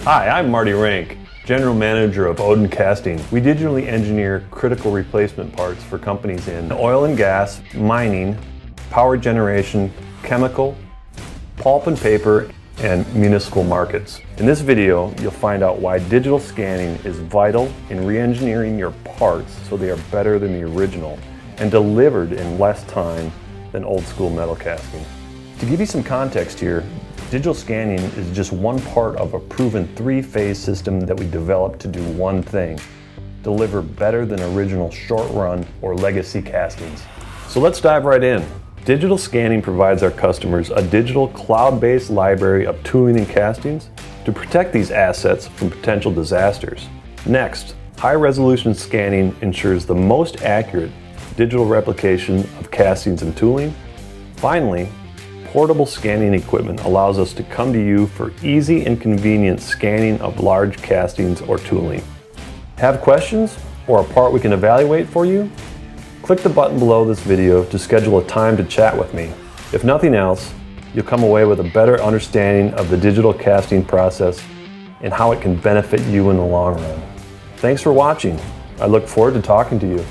Hi, I'm Marty Renk, General Manager of ODIN Casting. We digitally engineer critical replacement parts for companies in oil and gas, mining, power generation, chemical, pulp and paper, and municipal markets. In this video, you'll find out why digital scanning is vital in re-engineering your parts so they are better than the original and delivered in less time than old school metal casting. To give you some context here, digital scanning is just one part of a proven three-phase system that we developed to do one thing: deliver better than original short-run or legacy castings. So let's dive right in. Digital scanning provides our customers a digital cloud-based library of tooling and castings to protect these assets from potential disasters. Next, high-resolution scanning ensures the most accurate digital replication of castings and tooling. Finally, portable scanning equipment allows us to come to you for easy and convenient scanning of large castings or tooling. Have questions or a part we can evaluate for you? Click the button below this video to schedule a time to chat with me. If nothing else, you'll come away with a better understanding of the digital casting process and how it can benefit you in the long run. Thanks for watching. I look forward to talking to you.